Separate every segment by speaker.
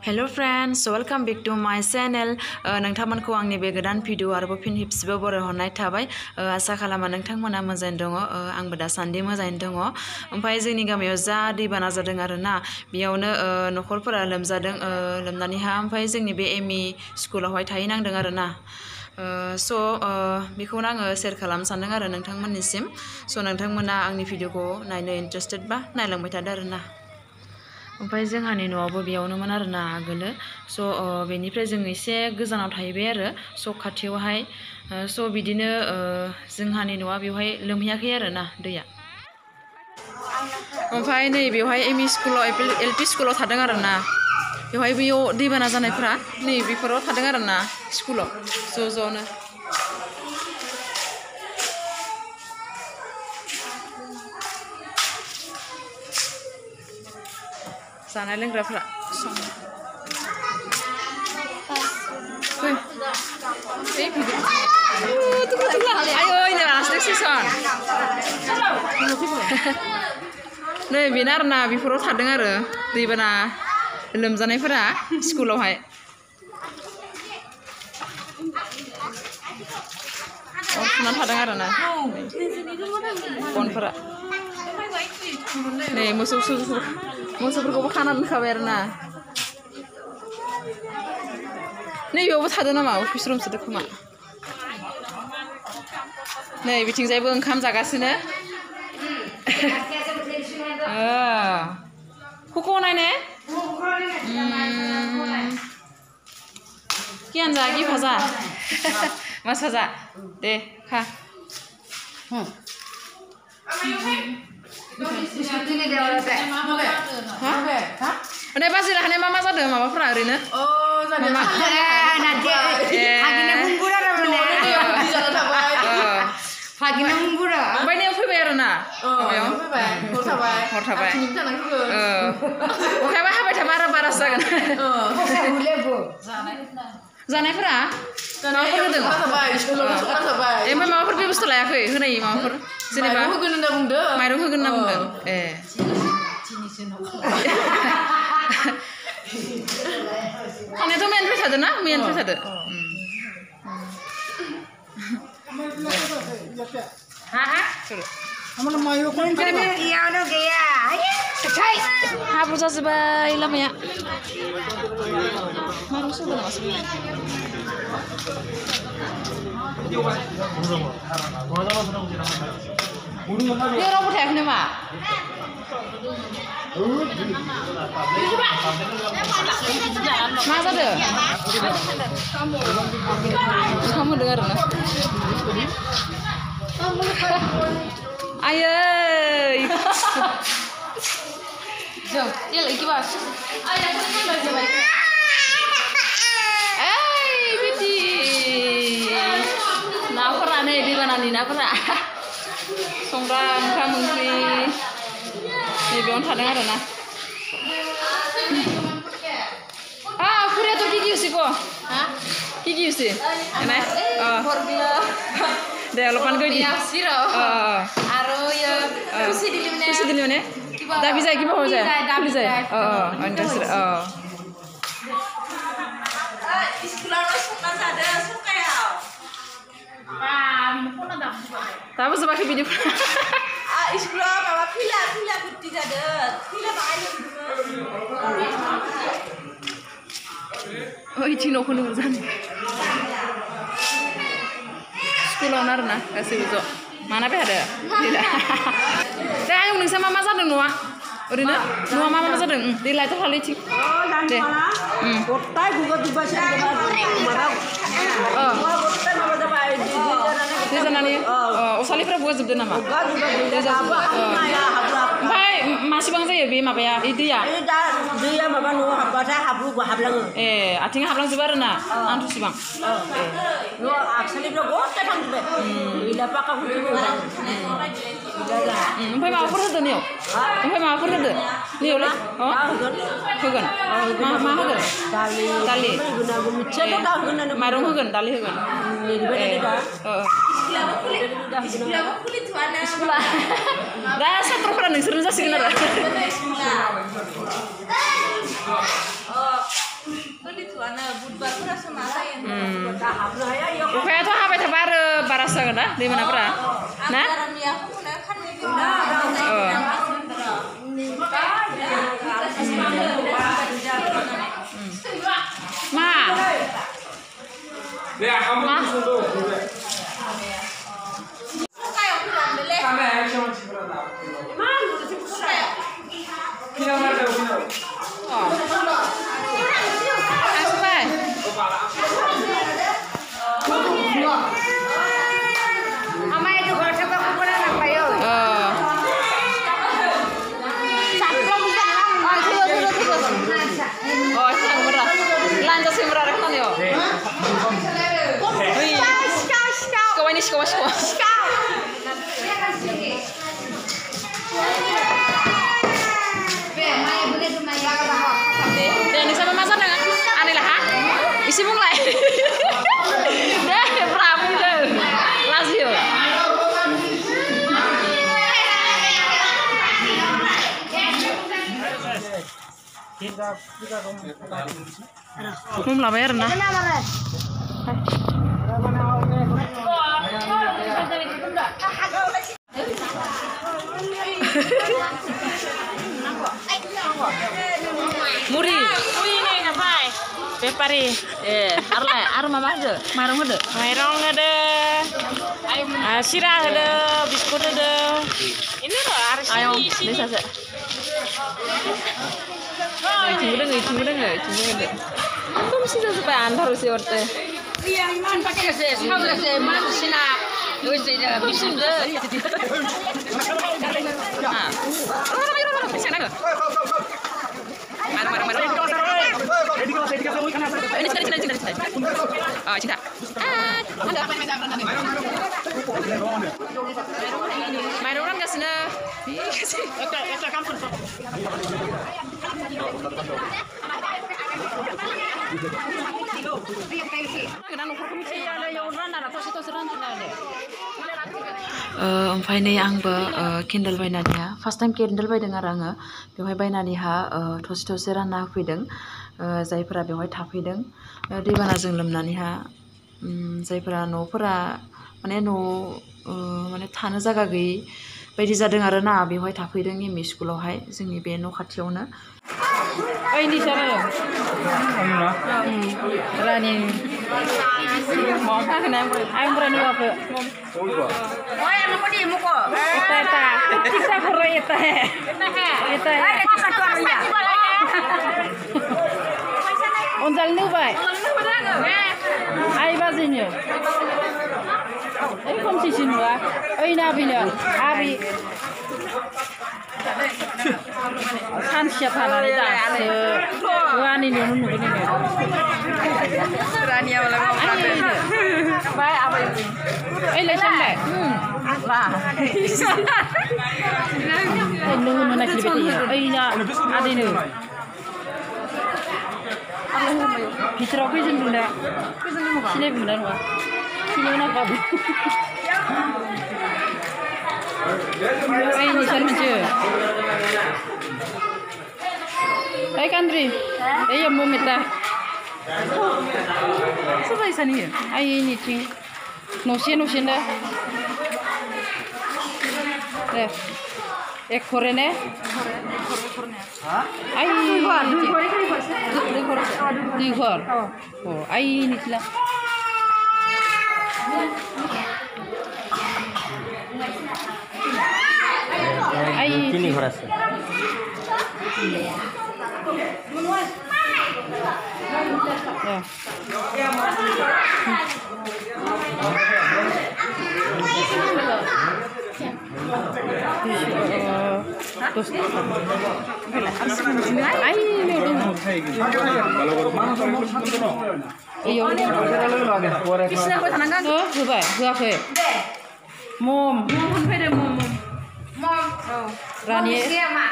Speaker 1: Hello friends, welcome back to my channel. नोंथांमोनखौ आंनि बे गोदान भिडिअ आरोबाव फिन खेबसेबाव बरायहरनाय थाबाय। आसा खालामो नोंथांमोना मोजाङैनो दङ। आंबो दासान्दि मोजाङैनो दङ। ओमफ्राय जोंनि गामियाव जा दैबाना जादों आरोना, बेयावनो न'खरफोरा लोमजादों, लोमनानैहा ओमफ्राय जोंनि बे एमइ स्कुलावहाय थाहैनांदों आरोना। बेखौनो आङो शेयार खालामनो सानदों आरो नोंथांमोननिसिम। नोंथांमोना आंनि भिडिअखौ नायनो इन्टारेस्टेड बा नायलांबाय थादो आरोना। ओमफ्राय जोंहानि न'आवबो बेयावनोमोन आरोना आगोलो। बेनिफ्राय जों एसे गोजानाव थाहैबाय आरो खाथियावहाय। बिदिनो जोंहानि न'आ बेवहाय लोमहैयाखै आरोना दैया। ओमफ्राय नै बेवहाय एमइ स्कुलाव एलपि स्कुलाव थादों आरोना। बेवहाय बेयाव दैबाना जानायफ्रा नै बेफोराव थादों आरोना स्कुलाव ज'नो। जानाय लोंग्राफ्रा नै बेनो आरोना बेफोराव थादों आरो दैबाना लोमजानायफोरा स्कुलावहाय। फुना थादों आरोना बनफोरा। नै मोसौफोरखौबो खाना दोनखाबाय आरोना। नैबेयावबो थादों नामा अफिस रुमसो दं खोमा। नै बिथिंजायबो ओंखाम जागासिनो। कुकु नायने কি আঞ্জা কি ভাজা মাছ ভাজা দে খা। बाजै लाखानाय मा जादों माबाफ्रा ओरैनो? बायनायाव फैबाय आरोना हर थाबाय। अखायाबो हाबाय थाबा आरो बारासो जागोन। जानायफोरा माबाफोर होदों? ओमफ्राय माबाफोर बेबस्था लायाखै होनाय माबाफोर? जेनेबा माइरं होगोन होनना बुंदों। ए थानायाथ' मैयानिफ्राय थादों ना? मैयानिफ्राय थादों। हाब्रु जाजोब्बाय लामाया। माइरं सोबो नामासो बेलाय? बेयाव रावबो थायाखै नामा? मा जादों? ओंखाम होदों आरोना। आयै बिदि नाफोरा नै दैबानानि नाफोरा संग्रा ओंखाम ओंख्रि नैबेयावनो थादों आरोना। kuriya tuh gigi sih kok? Gigi sih? Enak? Developan gue di. Aro ya. Kursi di mana? Dah bisa gimana aja? Bisa. Anjir. Sekolah lo suka ada suka ya? Minum ada. Tapi sebagai video. Sekolah bawa pila putih ada. Pila bawa. Ini nokon urusan. Sekolah narna kasih uzo. Mana pe ada? Tidak. Saya yang nisa mama zaden nuah. Orina, nuah mama zaden. Tidak itu hal itu. Deh. Kotai juga juga sih. Di sana nih. Usali pernah buat sebetulnya nama. Masih bangsa ya bi apa ya itu ya? Dia apa nuah apa saya hablu gua hablang. Artinya hablang sebenarnya antu sih bang. Nuah asli bro gua tetap tuh. Bila pakai kucing. Sampai mau apa tuh nih? Sampai mau apa tuh? Nih oleh? Oh, hugan. Mah hugan. Tali. Marung hugan, tali hugan. Sekolah. Dah satu pernah nih seru sih sebenarnya. Upayaथ' हाबाय थाबा आरो बारासो जागोन ना दैबानाफोरा ना isi mulai deh prabu deh lazio mau melabay na muri ini ngapai Bepari, arma ada, marung ada, sirah ada, biskut ada, ini loh harus ayo, desa se, cuma dengar, aku mesti supaya anda harus orte. Iya, iman pakai se, semua se, mana sina, wes dia bisin deh. Ini cinta. Main orang ke sana. ओमफ्राय नै आंबो केन्डेल बायनानैहा first time candle बायदों आरो आङो बेवहाय बायनानैहा थसे थसे रानना होफैदों जायफोरा बेवहाय थाफैदों दैबानाजों लोमनानैहा जायफोरा न'फोरा माने माने थानो जायगा गैयै बायदि जादों आरो ना बेवहाय थाफैदों एमइ स्कुलावहाय जोंनि बे न' खाथियावनो ओइनि सानो रानि आं berani apa? Oh, yang mau di muka. Eta. Kita kurang eta. Eta. Onjal nu bai. Ai bazinya. Ai kom sih sini wa. Ai nabinya. Abi. Kan siapa lagi dah? Wani ni nunu ini ni. Rani awal awal. Baik apa ini? Lesson baik. Wah. Nunu nak lebih tinggi. Ya, ada ni. Kita rapi je benda. Sini benda ni. Sini mana kabu? Ini sana je. Hey Kandri, yang mau minta. Siapa di sana? Ini cing. Nusin dah. Ekor ni. Dua. Oh, ini lah. Ini berasa.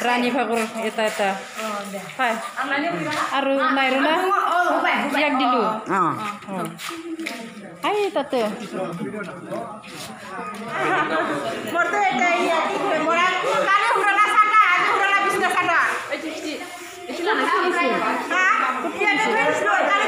Speaker 1: Rani bagur eta. Hai. Aru nairuna yang dulu. Hai tate. Morte eta ya. Moran kali urala sada, urala bisna sada. Itu lah nasi. Ha? Dia ada bisna kali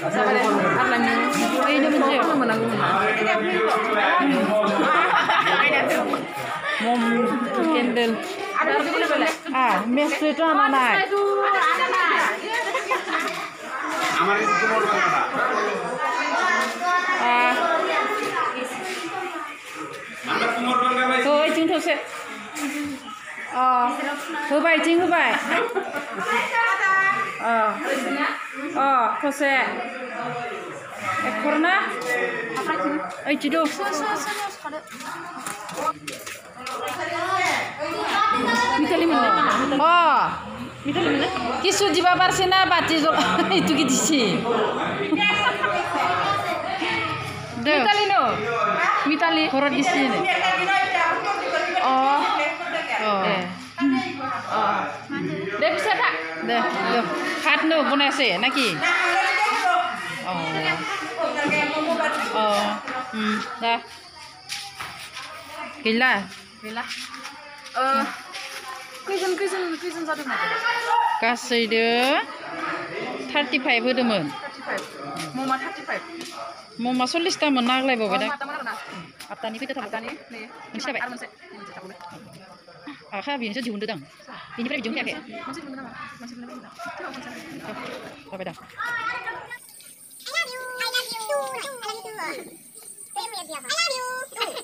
Speaker 1: Sabar ya. Ini moncel. Mom candle. Mes itu mana? Thôi chính thôi sẽ. Thôi bài chính thôi bài. Thôi sẽ. Corona. Ay cido. Mitali mana? Mitali mana? Kisu jiba barsena bati itu gitu sih. Mitali no. Mitali horor di sini. Deh bisa tak? Deh, yo. Hat no bunase, naki. Dah. Gila. Kuisin satu mana? Kasih deh. 35 होदोंमोन. 35. ममा 35. ममा 40 तामोन नागलाय बावबाय दा. आत्तानि फैदो थाबथानि मोनसे जाबाय आरो मोनसे आखा बेनोसो दिहुनदों दां बेनिफ्राय दिहुन फैयाखै मोनसे दिहुनदों नामा मोनसे दिहुनदों जाबाय दा I love you